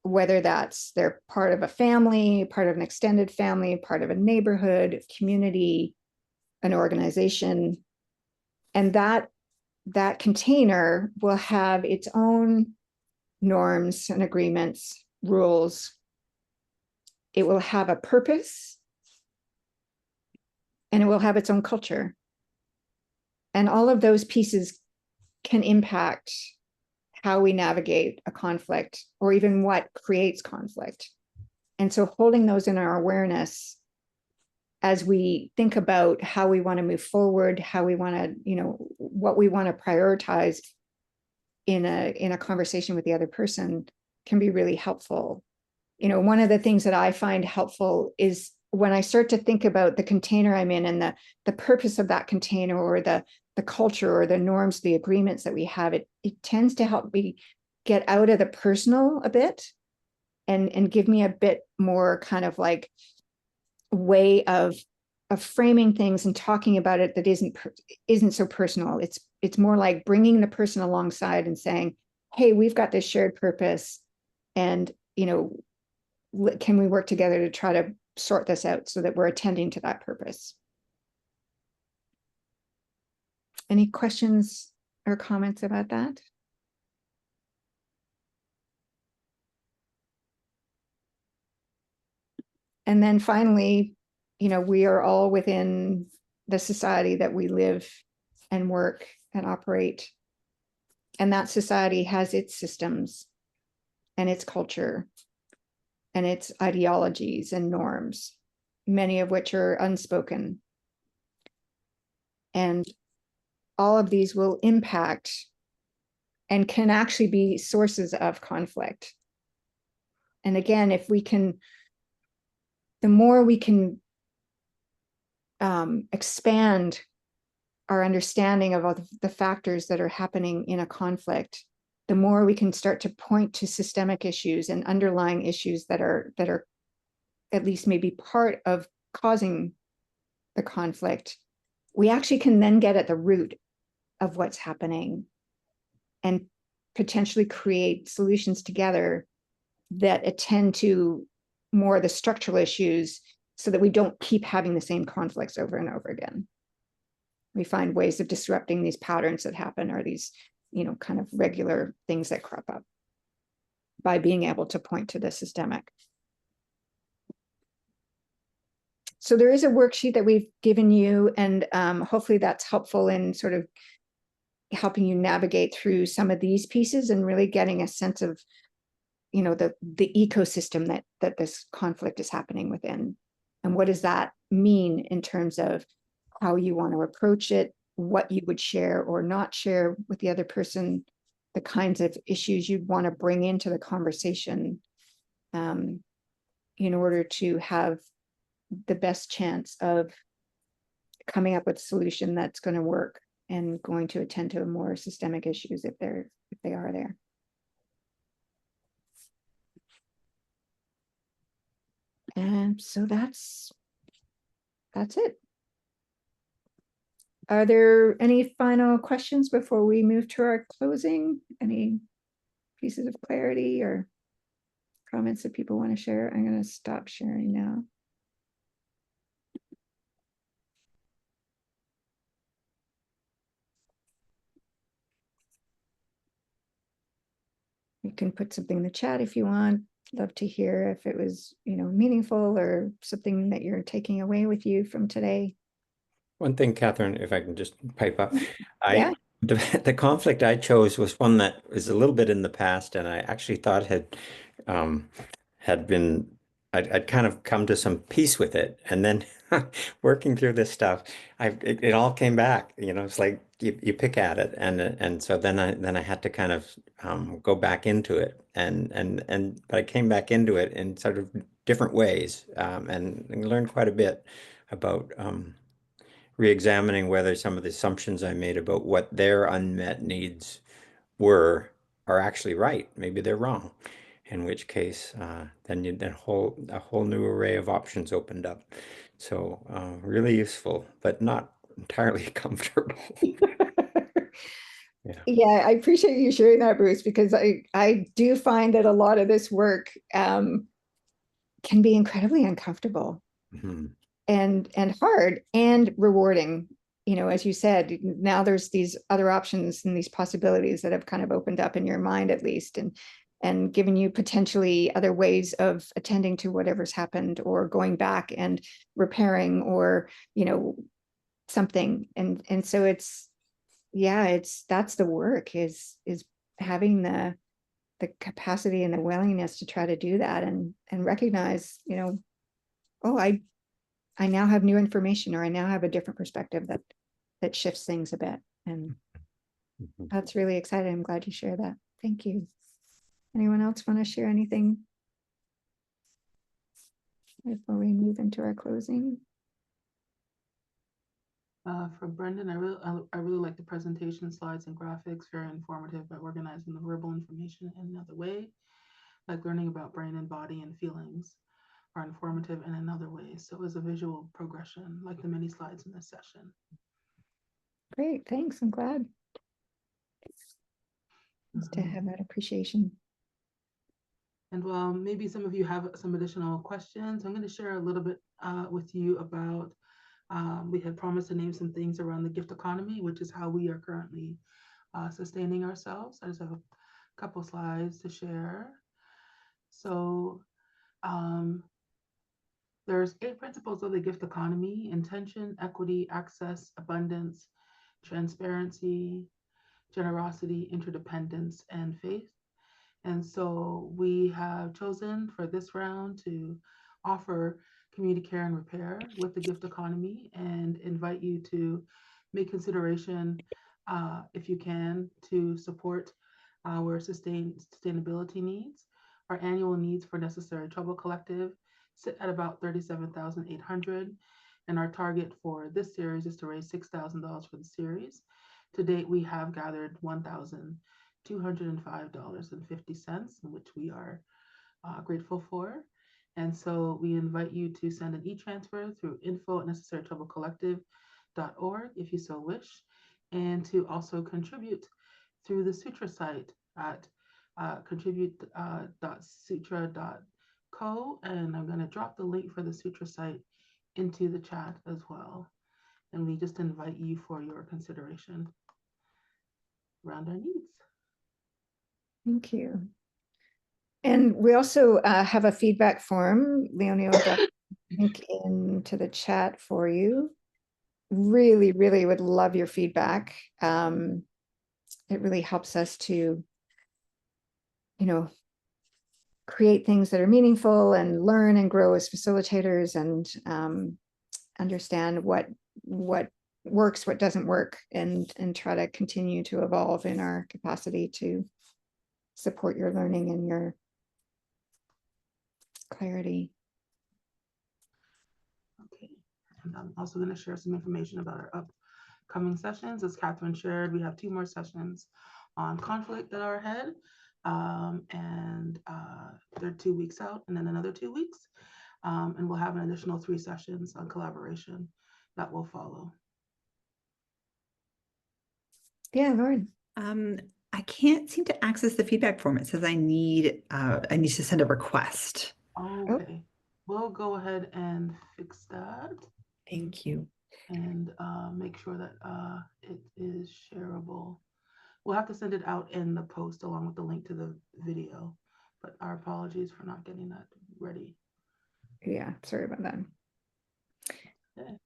whether that's they're part of a family, part of an extended family, part of a neighborhood, community, an organization. And that container will have its own norms and agreements, rules. It will have a purpose, and it will have its own culture. And all of those pieces can impact how we navigate a conflict, or even what creates conflict. And so holding those in our awareness as we think about how we want to move forward, how we want to, you know, what we want to prioritize in a conversation with the other person can be really helpful. You know, one of the things that I find helpful is when I start to think about the container I'm in and the purpose of that container, or the culture or the norms, the agreements that we have, it tends to help me get out of the personal a bit and give me a bit more kind of like way of framing things and talking about it that isn't so personal. It's more like bringing the person alongside and saying, hey, we've got this shared purpose, and, you know, can we work together to try to sort this out so that we're attending to that purpose? Any questions or comments about that? And then finally, you know, we are all within the society that we live and work and operate. And that society has its systems and its culture and its ideologies and norms, many of which are unspoken. And all of these will impact and can actually be sources of conflict. And again, if we can, the more we can expand our understanding of the factors that are happening in a conflict, the more we can start to point to systemic issues and underlying issues that are at least maybe part of causing the conflict. We actually can then get at the root of what's happening and potentially create solutions together that attend to more of the structural issues, so that we don't keep having the same conflicts over and over again. We find ways of disrupting these patterns that happen, or these, you know, kind of regular things that crop up, by being able to point to the systemic. So there is a worksheet that we've given you, and hopefully that's helpful in sort of helping you navigate through some of these pieces and really getting a sense of, you know, the ecosystem that this conflict is happening within. And what does that mean in terms of how you want to approach it, what you would share or not share with the other person, the kinds of issues you'd want to bring into the conversation in order to have the best chance of coming up with a solution that's going to work and going to attend to more systemic issues if they are there. And so that's it. Are there any final questions before we move to our closing? Any pieces of clarity or comments that people want to share? I'm going to stop sharing now. You can put something in the chat if you want. Love to hear if it was, you know, meaningful or something that you're taking away with you from today. One thing, Catherine, if I can just pipe up, Yeah. the conflict I chose was one that is a little bit in the past, and I actually thought had been, I'd kind of come to some peace with it, and then working through this stuff, it all came back. You know, it's like you pick at it, and so then I had to kind of go back into it, but I came back into it in sort of different ways, and learned quite a bit about re-examining whether some of the assumptions I made about what their unmet needs were are actually right. Maybe they're wrong. In which case, then a whole new array of options opened up. So really useful, but not entirely comfortable. Yeah. Yeah, I appreciate you sharing that, Bruce, because I do find that a lot of this work can be incredibly uncomfortable. Mm-hmm. and hard and rewarding. You know, as you said, now there's these other options and these possibilities that have kind of opened up in your mind, at least, and given you potentially other ways of attending to whatever's happened, or going back and repairing, or, you know, something. And so that's the work, is having the capacity and the willingness to try to do that, and recognize, you know, oh, I I now have new information, or I now have a different perspective that shifts things a bit. And Mhm. that's really exciting. I'm glad you share that. Thank you. Anyone else want to share anything before we move into our closing? For Brendan, I really like the presentation slides and graphics, very informative by organizing the verbal information in another way, like learning about brain and body and feelings are informative in another way. So it was a visual progression, like the many slides in this session. Great, thanks. I'm glad to have that appreciation. And while maybe some of you have some additional questions, I'm going to share a little bit with you about, we had promised to name some things around the gift economy, which is how we are currently sustaining ourselves. I just have a couple slides to share. So there's 8 principles of the gift economy: intention, equity, access, abundance, transparency, generosity, interdependence, and faith. And so we have chosen for this round to offer community care and repair with the gift economy, and invite you to make consideration, if you can, to support our sustainability needs. Our annual needs for Necessary Trouble Collective sit at about $37,800. And our target for this series is to raise $6,000 for the series. To date, we have gathered $1,205.50, which we are grateful for. And so we invite you to send an e-transfer through info@necessarytroublecollective.org if you so wish, and to also contribute through the Sutra site at contribute.sutra.co. And I'm going to drop the link for the Sutra site into the chat as well. And we just invite you for your consideration around our needs. Thank you. And we also have a feedback form. Leonie will drop the link into the chat for you. Really, really would love your feedback. It really helps us to, create things that are meaningful and learn and grow as facilitators, and understand what works, what doesn't work, and try to continue to evolve in our capacity to support your learning and your clarity. Okay, and I'm also going to share some information about our upcoming sessions. As Catherine shared, we have 2 more sessions on conflict that are ahead, and they're 2 weeks out, and then another 2 weeks, and we'll have an additional 3 sessions on collaboration that will follow. Yeah, Lauren. I can't seem to access the feedback form. It says I need to send a request. Okay, we'll go ahead and fix that Thank you. and make sure that it is shareable. We'll have to send it out in the post along with the link to the video, but our apologies for not getting that ready. Yeah, sorry about that. Okay.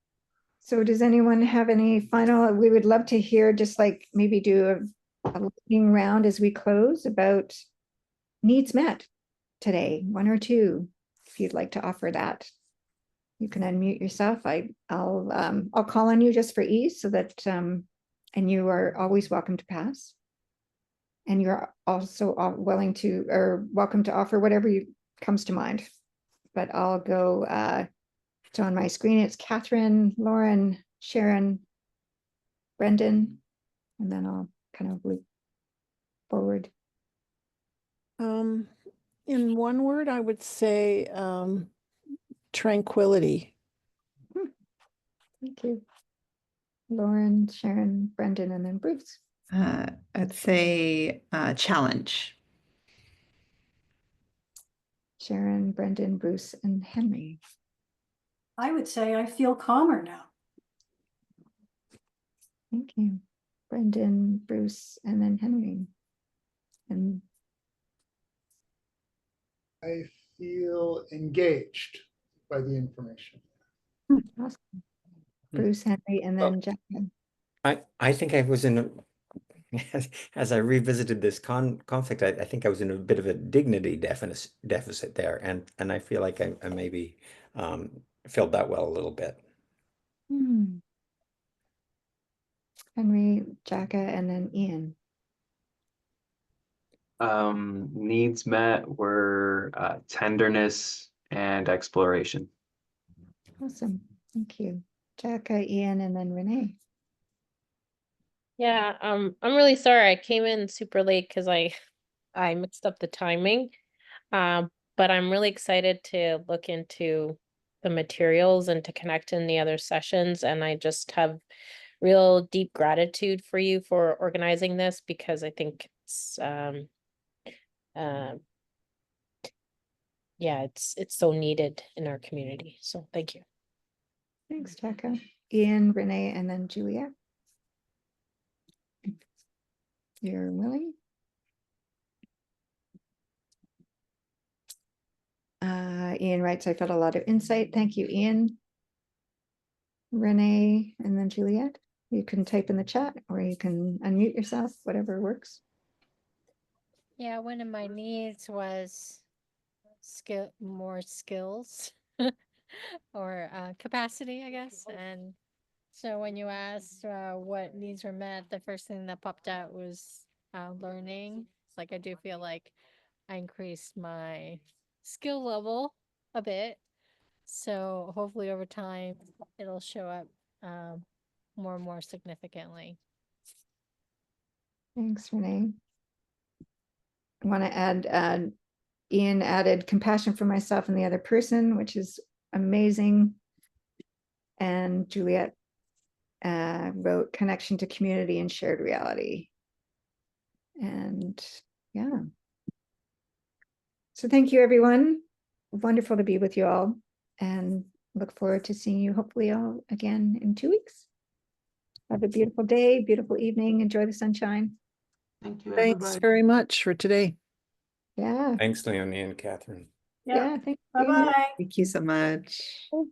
So does anyone have any final, we would love to hear, just like maybe do a lightning round as we close about needs met today, 1 or 2, if you'd like to offer that. You can unmute yourself. I'll call on you just for ease, so that and you are always welcome to pass. And you're also welcome to offer whatever comes to mind. But I'll go on my screen. It's Catherine, Lauren, Sharon, Brendan, and then I'll kind of loop forward. In one word, I would say tranquility. Thank you. Lauren, Sharon, Brendan, and then Bruce. I'd say challenge. Sharon, Brendan, Bruce, and Henry. I would say I feel calmer now. Thank you. Brendan, Bruce, and then Henry. And I feel engaged by the information. awesome. Bruce, Henry, and then Jacqueline. I think I was in as I revisited this conflict, I think I was in a bit of a dignity deficit there, and I feel like I maybe filled that well a little bit. Hmm. Henry, Jacka, and then Ian. Needs met were tenderness and exploration. Awesome. Thank you. Jacka, Ian, and then Renee. Yeah, I'm really sorry I came in super late because I mixed up the timing. But I'm really excited to look into the materials and to connect in the other sessions. And I just have real deep gratitude for you for organizing this because I think it's yeah, it's so needed in our community. So thank you. Thanks, Jacka. Ian, Renee, and then Juliet. You're willing? Ian writes, I felt a lot of insight. Thank you, Ian. Renee, and then Juliet. You can type in the chat or you can unmute yourself, whatever works. Yeah, one of my needs was more skills or capacity, I guess. And so when you asked what needs were met, the first thing that popped out was learning. It's like I do feel like I increased my skill level a bit. So hopefully over time it'll show up more and more significantly. Thanks, Renee. I want to add, Ian added compassion for myself and the other person, which is amazing. And Juliet wrote connection to community and shared reality. And yeah. So thank you, everyone. Wonderful to be with you all and look forward to seeing you hopefully all again in 2 weeks. Have a beautiful day, beautiful evening. Enjoy the sunshine. Thank you, Thanks everybody. very much for today. Yeah. Thanks, Leonie and Catherine. Yeah. Thanks for being here. Bye-bye. Thank you so much. Cool.